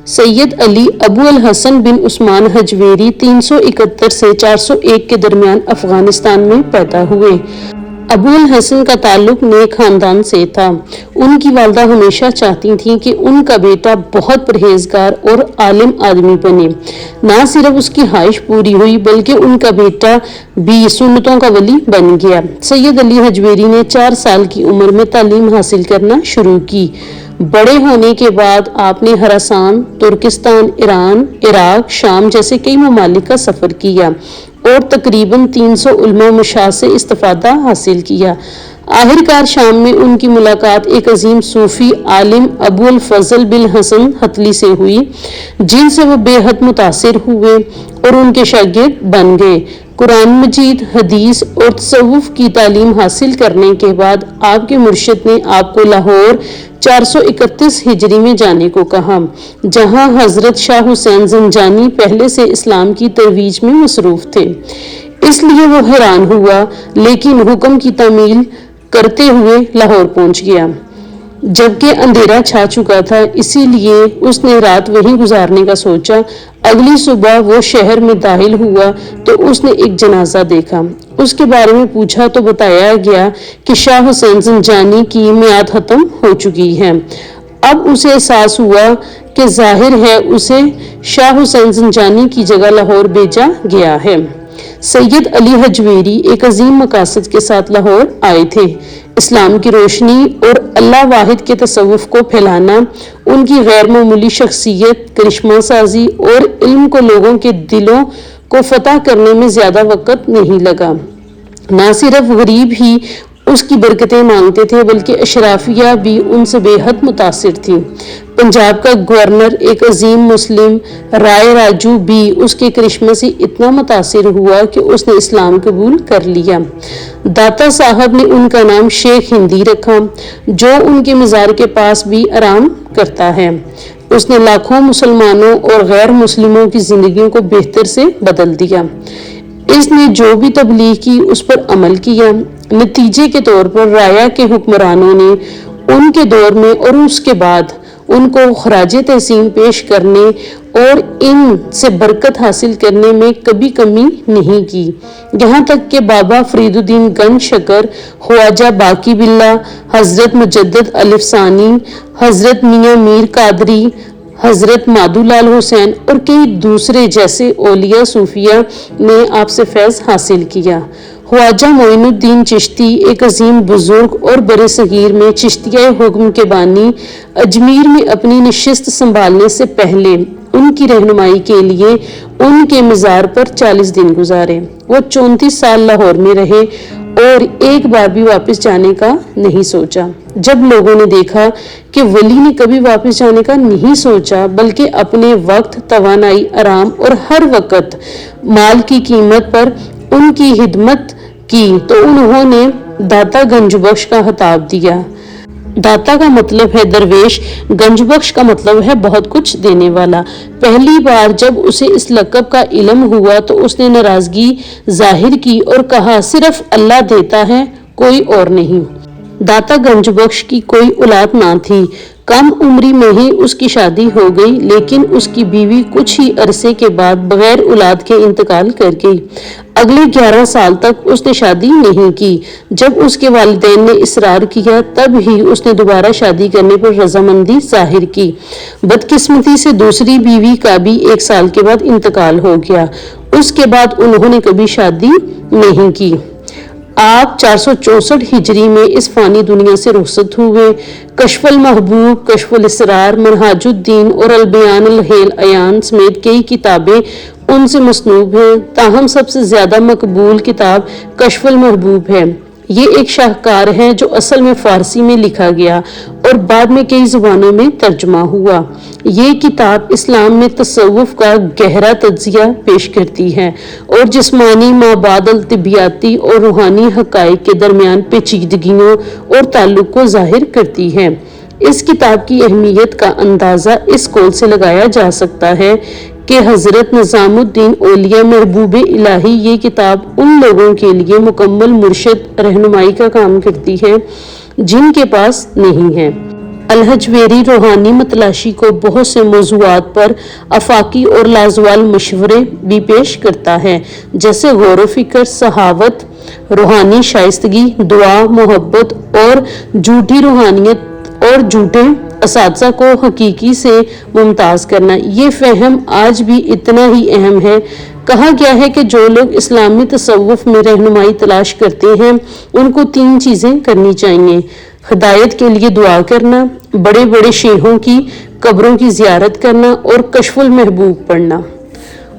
سید علی ابو الحسن بن عثمان حجویری 371 سے 401 کے درمیان افغانستان میں پیدا ہوئے۔ ابو الحسن کا تعلق نیک خاندان سے تھا۔ ان کی والدہ ہمیشہ چاہتی تھیں کہ ان کا بیٹا بہت پرہیزگار اور عالم آدمی بنے۔ نہ صرف اس کی خواہش پوری ہوئی بلکہ ان کا بیٹا بھی سنتوں کا ولی بن گیا۔ سید علی حجویری نے 4 سال کی عمر میں تعلیم حاصل کرنا شروع کی۔ بڑے ہونے کے بعد آپ نے خراسان، ترکستان، ایران، عراق، شام جیسے کئی ممالک کا سفر کیا اور تقریباً 300 علماء مشاہ سے استفادہ حاصل کیا۔ آخرکار شام میں ان کی ملاقات ایک عظیم صوفی عالم ابو الفضل بن حسن حتلی سے ہوئی، جن سے وہ بے حد متاثر ہوئے اور ان کے شاگرد بن گئے۔ قرآن مجید، حدیث اور تصوف کی تعلیم حاصل کرنے کے بعد آپ کے مرشد نے آپ کو لاہور 431 ہجری میں جانے کو کہا، جہاں حضرت شاہ حسین زنجانی پہلے سے اسلام کی ترویج میں مصروف تھے۔ اس لیے وہ حیران ہوا، لیکن حکم کی تعمیل کرتے ہوئے لاہور پہنچ گیا، جبکہ اندھیرا چھا چکا تھا، اسی لیے اس نے رات وہیں گزارنے کا سوچا۔ اگلی صبح وہ شہر میں داخل ہوا تو اس نے ایک جنازہ دیکھا۔ اس کے بارے میں پوچھا تو بتایا گیا کہ شاہ حسین زنجانی کی میعاد ختم ہو چکی ہے۔ اب اسے احساس ہوا کہ ظاہر ہے اسے شاہ حسین زنجانی کی جگہ لاہور بھیجا گیا ہے۔ سید علی حجویری ایک عظیم مقاصد کے ساتھ لاہور آئے تھے۔ اسلام کی روشنی اور اللہ واحد کے تصوف کو پھیلانا۔ ان کی غیر معمولی شخصیت، کرشمہ سازی اور علم کو لوگوں کے دلوں کو فتح کرنے میں زیادہ وقت نہیں لگا۔ نہ صرف غریب ہی اس کی برکتیں مانگتے تھے بلکہ اشرافیہ بھی ان سے بے حد متاثر تھی۔ پنجاب کا گورنر، ایک عظیم مسلم، رائے راجو بھی اس کے کرشمے سے اتنا متاثر ہوا کہ اس نے اسلام قبول کر لیا۔ داتا صاحب نے ان کا نام شیخ ہندی رکھا، جو ان کے مزار کے پاس بھی آرام کرتا ہے۔ اس نے لاکھوں مسلمانوں اور غیر مسلموں کی زندگیوں کو بہتر سے بدل دیا۔ اس نے جو بھی تبلیغ کی اس پر عمل کیا۔ نتیجے کے طور پر رایا کے حکمرانوں نے ان کے دور میں اور اس کے بعد ان کو خراج تحسین پیش کرنے اور ان سے برکت حاصل کرنے میں کبھی کمی نہیں کی، یہاں تک کہ بابا فرید الدین گنج شکر، خواجہ باقی باللہ، حضرت مجدد الف ثانی، حضرت میاں میر قادری، حضرت مادو لال حسین اور کئی دوسرے جیسے اولیاء صوفیہ نے آپ سے فیض حاصل کیا۔ خواجہ معین الدین چشتی، ایک عظیم بزرگ اور برِ صغیر میں چشتیہ حکم کے بانی، اجمیر میں اپنی نشست سنبھالنے سے پہلے ان کی رہنمائی کے لیے ان کے مزار پر 40 دن گزارے۔ وہ 34 سال لاہور میں رہے اور ایک بار بھی واپس جانے کا نہیں سوچا۔ جب لوگوں نے دیکھا کہ ولی نے کبھی واپس جانے کا نہیں سوچا بلکہ اپنے وقت، توانائی، آرام اور ہر وقت مال کی قیمت پر ان کی خدمت کی تو انہوں نے داتا گنج بخش کا خطاب دیا۔ داتا کا مطلب ہے درویش، گنج بخش کا مطلب ہے بہت کچھ دینے والا۔ پہلی بار جب اسے اس لقب کا علم ہوا تو اس نے ناراضگی ظاہر کی اور کہا، صرف اللہ دیتا ہے، کوئی اور نہیں۔ داتا گنج بخش کی کوئی اولاد نہ تھی۔ کم عمری میں ہی اس کی شادی ہو گئی، لیکن اس کی بیوی کچھ ہی عرصے کے بعد بغیر اولاد کے انتقال کر گئی۔ اگلے 11 سال تک اس نے شادی نہیں کی۔ جب اس کے والدین نے اصرار کیا تب ہی اس نے دوبارہ شادی کرنے پر رضامندی ظاہر کی۔ بدقسمتی سے دوسری بیوی کا بھی 1 سال کے بعد انتقال ہو گیا۔ اس کے بعد انہوں نے کبھی شادی نہیں کی۔ آپ 464 ہجری میں اس فانی دنیا سے رخصت ہوئے۔ کشف المحبوب، کشف الاسرار، منہاج الدین اور البیان الحیل عیان سمیت کئی کتابیں ان سے مسنوب ہیں، تاہم سب سے زیادہ مقبول کتاب کشف المحبوب ہے۔ یہ ایک شاہکار ہے جو اصل میں فارسی میں لکھا گیا اور بعد میں کئی زبانوں میں ترجمہ ہوا۔ یہ کتاب اسلام میں تصوف کا گہرا تجزیہ پیش کرتی ہے اور جسمانی مابعد الطبیعیاتی اور روحانی حقائق کے درمیان پیچیدگیوں اور تعلق کو ظاہر کرتی ہے۔ اس کتاب کی اہمیت کا اندازہ اس قول سے لگایا جا سکتا ہے کہ حضرت نظام الدین اولیاء محبوب الہی یہ کتاب ان لوگوں کے لیے مکمل مرشد رہنمائی کا کام کرتی ہے جن کے پاس نہیں ہے۔ الحجویری روحانی متلاشی کو بہت سے موضوعات پر آفاقی اور لازوال مشورے بھی پیش کرتا ہے، جیسے غور و فکر، سخاوت، روحانی شائستگی، دعا، محبت اور جھوٹی روحانیت اور جھوٹے اساتذہ کو حقیقی سے ممتاز کرنا۔ یہ فہم آج بھی اتنا ہی اہم ہے۔ کہا گیا ہے کہ جو لوگ اسلامی تصوف میں رہنمائی تلاش کرتے ہیں ان کو 3 چیزیں کرنی چاہیے: ہدایت کے لیے دعا کرنا، بڑے بڑے شیخوں کی قبروں کی زیارت کرنا اور کشف المحبوب پڑھنا۔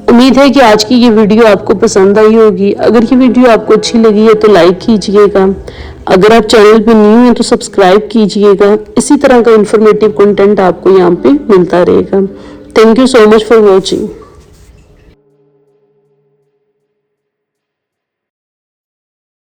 امید ہے کہ آج کی یہ ویڈیو آپ کو پسند آئی ہوگی۔ اگر یہ ویڈیو آپ کو اچھی لگی ہے تو لائک کیجئے گا، اگر آپ چینل پہ نیو ہیں تو سبسکرائب کیجئے گا۔ اسی طرح کا انفارمیٹیو کنٹینٹ آپ کو یہاں پہ ملتا رہے گا۔ Thank you so much for watching.